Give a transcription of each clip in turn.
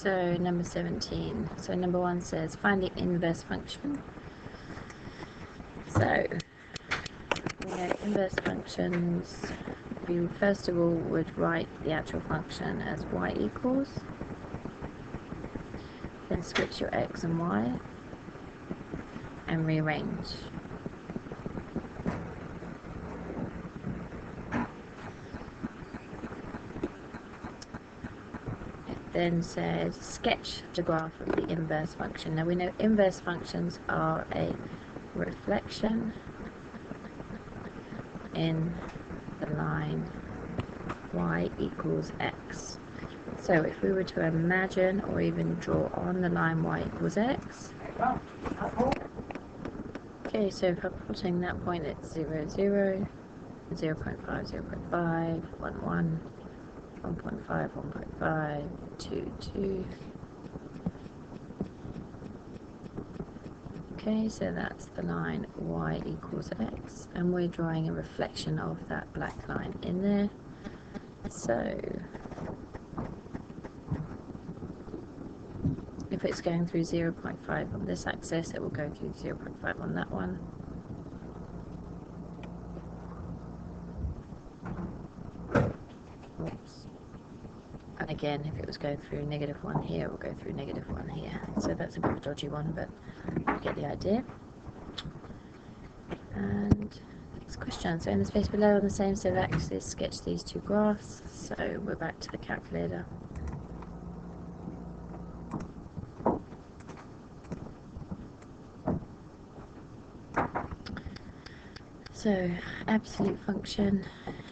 So number 17. So number 1 says find the inverse function. So we know inverse functions. We first of all would write the actual function as y equals. Then switch your x and y and rearrange. Then says sketch the graph of the inverse function. Now we know inverse functions are a reflection in the line y equals x. So if we were to imagine or even draw on the line y equals x, okay, so if I'm plotting that point at 0, 0, 0 0.5, 0 0.5, 1, 1, 1.5, 1.5, 2, 2. Okay, so that's the line y equals x, and we're drawing a reflection of that black line in there. So if it's going through 0.5 on this axis, it will go through 0.5 on that one. Oops. And again, if it was going through -1 here, it will go through -1 here. So that's a bit of a dodgy one, but you get the idea. And next question. So in the space below on the same set of axes, sketch these two graphs. So we're back to the calculator. So absolute function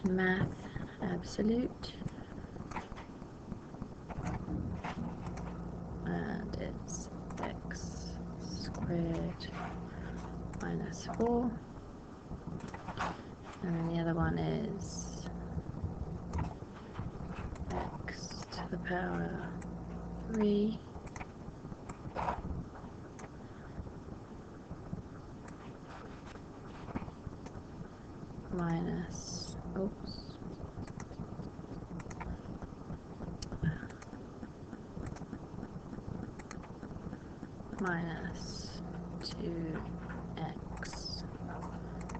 in math, absolute. And it's x squared minus 4. And then the other one is x to the power 3 minus, oops, minus 2x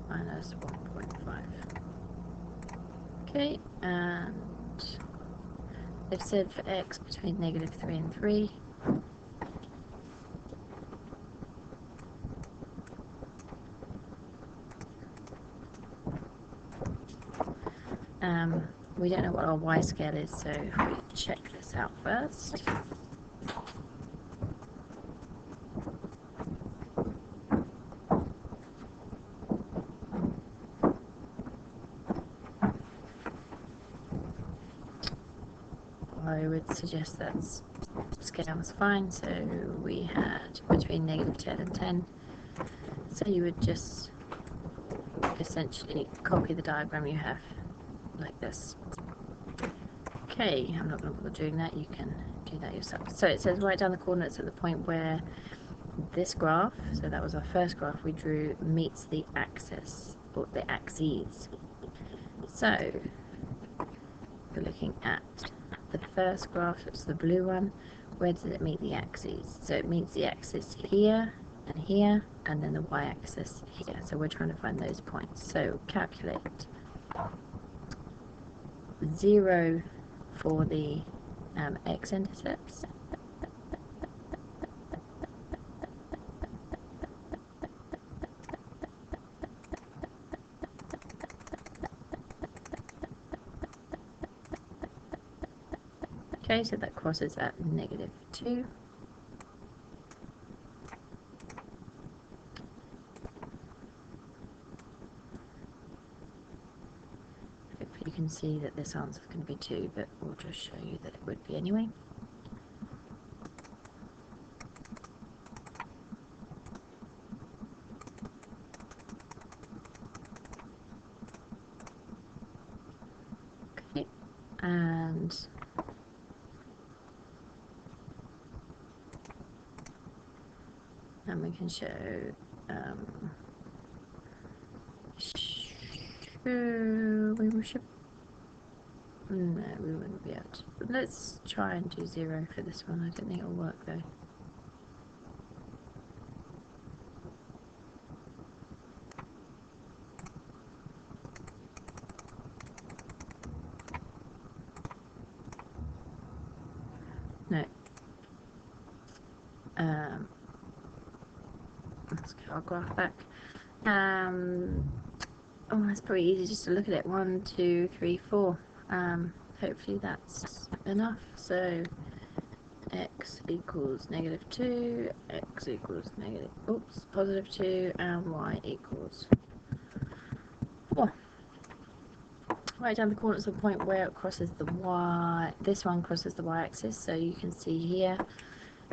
minus 1.5. Okay, and they've said for x between -3 and 3. We don't know what our y scale is, so if we check this out first. I would suggest that scale was fine, so we had between -10 and 10. So you would just essentially copy the diagram you have like this. Okay, I'm not going to bother doing that, you can do that yourself. So it says write down the coordinates at the point where this graph, so that was our first graph we drew, meets the axis, or the axes. So we're looking at the first graph, it's the blue one. Where does it meet the axes? So it meets the axis here and here, and then the y-axis here. So we're trying to find those points. So calculate 0 for the x-intercepts, okay, so that crosses at -2. Hopefully you can see that this answer is going to be 2, but we'll just show you that it would be anyway. Okay, and we can show we will show No, we wouldn't be able to. Let's try and do 0 for this one. I don't think it'll work though. No. Let's get our graph back. Oh, it's pretty easy just to look at it. 1, 2, 3, 4. Hopefully that's enough. So x equals -2, x equals positive 2, and y equals 4. Write down the coordinates of the point where it crosses the y. This one crosses the y-axis, so you can see here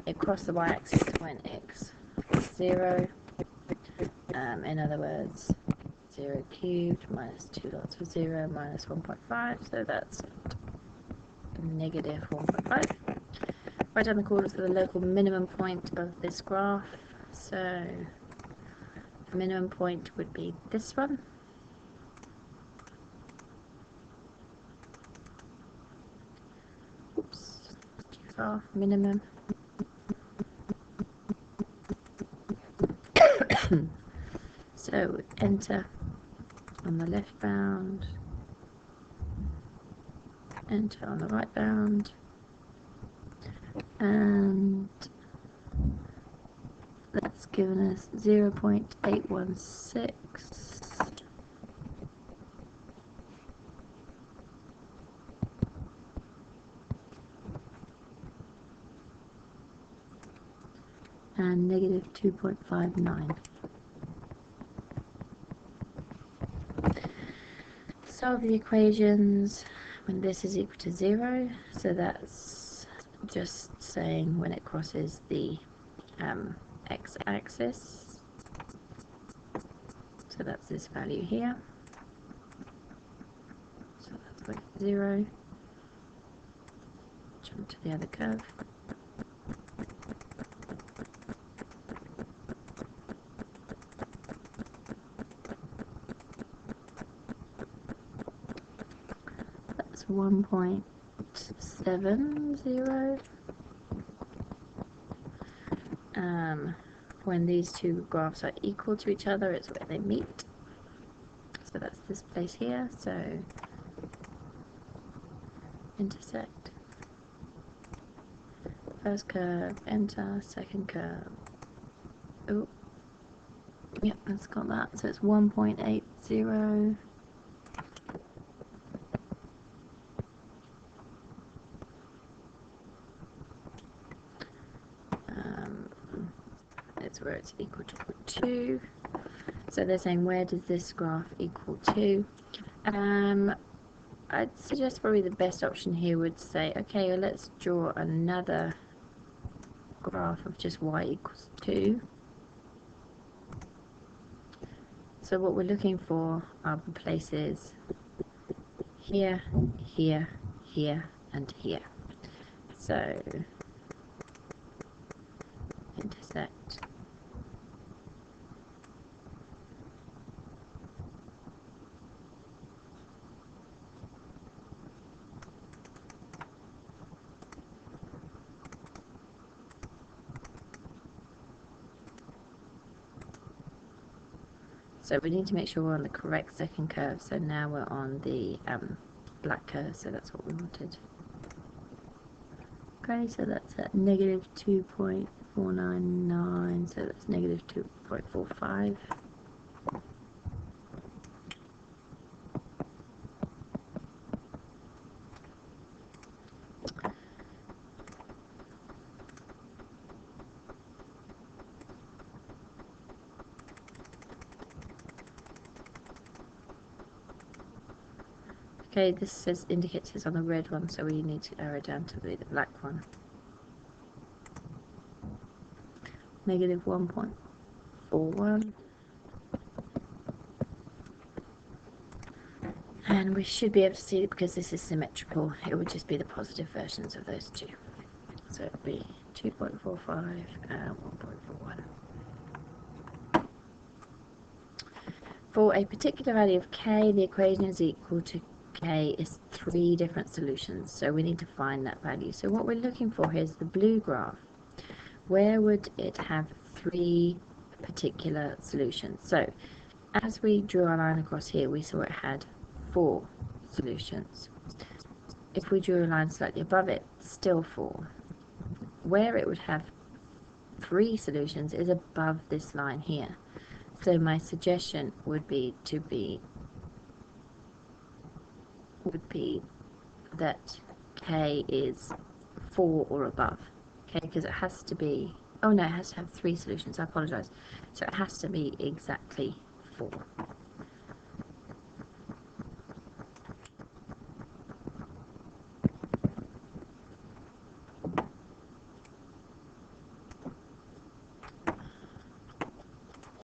it crossed the y-axis when x was 0. In other words, 0 cubed minus 2 lots of 0 minus 1.5, so that's -1.5. Write down the coordinates of the local minimum point of this graph. So the minimum point would be this one. Oops, too far. Minimum. So enter on the left bound, enter on the right bound, and that's given us 0.816. And -2.59. Solve the equations when this is equal to 0. So that's just saying when it crosses the x-axis. So that's this value here. So that's like 0. Jump to the other curve. That's 1.70. When these two graphs are equal to each other, it's where they meet. So that's this place here. So intersect. First curve, enter, second curve. Oh, yep, that's got that. So it's 1.80. It's where it's equal to 2. So they're saying, where does this graph equal to? I'd suggest probably the best option here would say, okay, well, let's draw another graph of just y equals 2. So what we're looking for are the places here, here, here, and here. So intersect. So we need to make sure we're on the correct second curve. So now we're on the black curve, so that's what we wanted. Okay, so that's at -2.499, so that's -2.45. Okay, this says indicates it's on the red one, so we need to arrow down to the black one. -1.41. And we should be able to see it because this is symmetrical. It would just be the positive versions of those two. So it would be 2.45 and 1.41. For a particular value of k, the equation is equal to k is 3 different solutions, so we need to find that value. So what we're looking for here is the blue graph. Where would it have 3 particular solutions? So as we drew our line across here, we saw it had 4 solutions. If we drew a line slightly above it, still 4. Where it would have 3 solutions is above this line here. So my suggestion would be that k is 4 or above. Okay, because it has to be, oh no, it has to have 3 solutions, I apologize. So it has to be exactly 4.